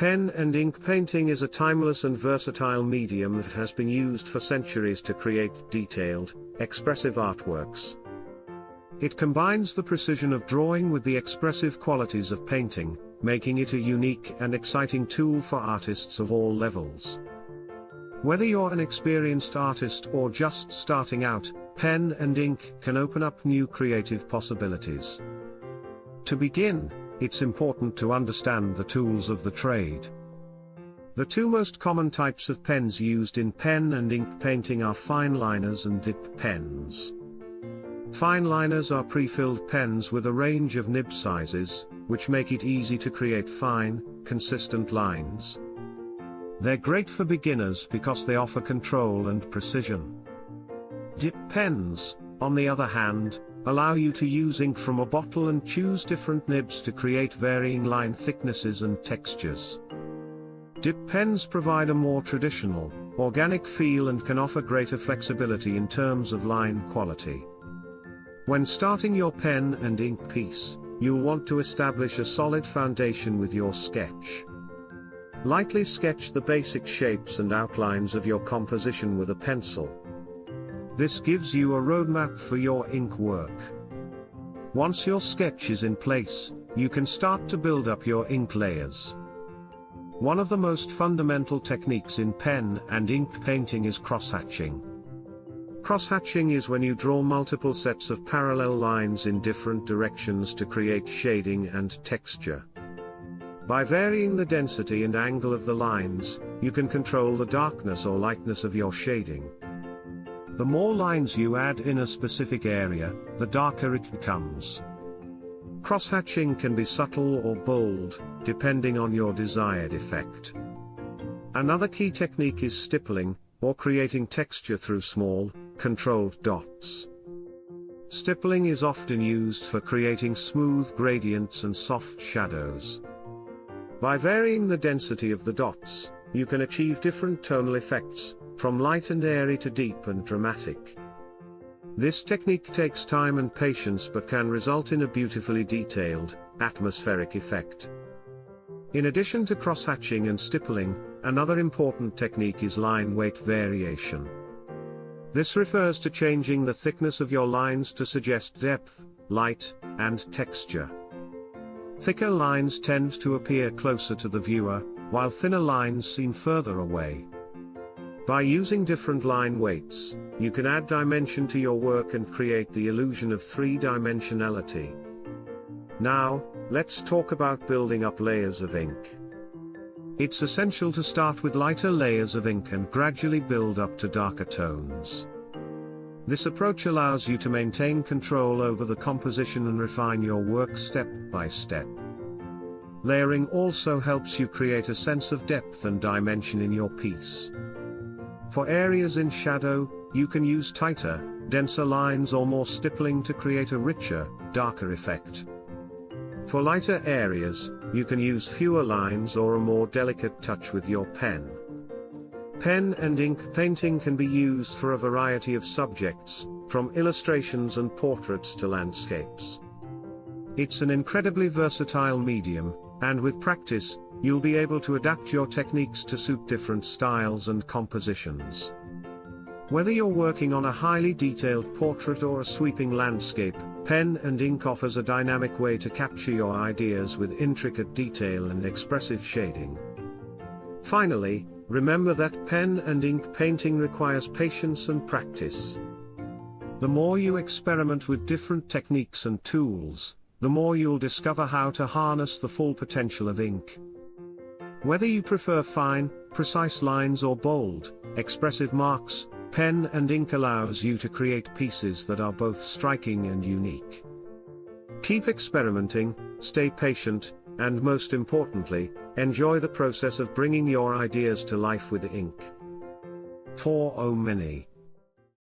Pen and ink painting is a timeless and versatile medium that has been used for centuries to create detailed, expressive artworks. It combines the precision of drawing with the expressive qualities of painting, making it a unique and exciting tool for artists of all levels. Whether you're an experienced artist or just starting out, pen and ink can open up new creative possibilities. To begin, it's important to understand the tools of the trade. The two most common types of pens used in pen and ink painting are fine liners and dip pens. Fine liners are pre-filled pens with a range of nib sizes, which make it easy to create fine, consistent lines. They're great for beginners because they offer control and precision. Dip pens, on the other hand, allow you to use ink from a bottle and choose different nibs to create varying line thicknesses and textures. Dip pens provide a more traditional, organic feel and can offer greater flexibility in terms of line quality. When starting your pen and ink piece, you'll want to establish a solid foundation with your sketch. Lightly sketch the basic shapes and outlines of your composition with a pencil. This gives you a roadmap for your ink work. Once your sketch is in place, you can start to build up your ink layers. One of the most fundamental techniques in pen and ink painting is crosshatching. Crosshatching is when you draw multiple sets of parallel lines in different directions to create shading and texture. By varying the density and angle of the lines, you can control the darkness or lightness of your shading. The more lines you add in a specific area, the darker it becomes. Crosshatching can be subtle or bold, depending on your desired effect. Another key technique is stippling, or creating texture through small, controlled dots. Stippling is often used for creating smooth gradients and soft shadows. By varying the density of the dots, you can achieve different tonal effects, from light and airy to deep and dramatic. This technique takes time and patience but can result in a beautifully detailed, atmospheric effect. In addition to crosshatching and stippling, another important technique is line weight variation. This refers to changing the thickness of your lines to suggest depth, light, and texture. Thicker lines tend to appear closer to the viewer, while thinner lines seem further away. By using different line weights, you can add dimension to your work and create the illusion of three-dimensionality. Now, let's talk about building up layers of ink. It's essential to start with lighter layers of ink and gradually build up to darker tones. This approach allows you to maintain control over the composition and refine your work step by step. Layering also helps you create a sense of depth and dimension in your piece. For areas in shadow, you can use tighter, denser lines or more stippling to create a richer, darker effect. For lighter areas, you can use fewer lines or a more delicate touch with your pen. Pen and ink painting can be used for a variety of subjects, from illustrations and portraits to landscapes. It's an incredibly versatile medium, and with practice, you'll be able to adapt your techniques to suit different styles and compositions. Whether you're working on a highly detailed portrait or a sweeping landscape, pen and ink offers a dynamic way to capture your ideas with intricate detail and expressive shading. Finally, remember that pen and ink painting requires patience and practice. The more you experiment with different techniques and tools, the more you'll discover how to harness the full potential of ink. Whether you prefer fine, precise lines or bold, expressive marks, pen and ink allows you to create pieces that are both striking and unique. Keep experimenting, stay patient, and most importantly, enjoy the process of bringing your ideas to life with ink. For oh many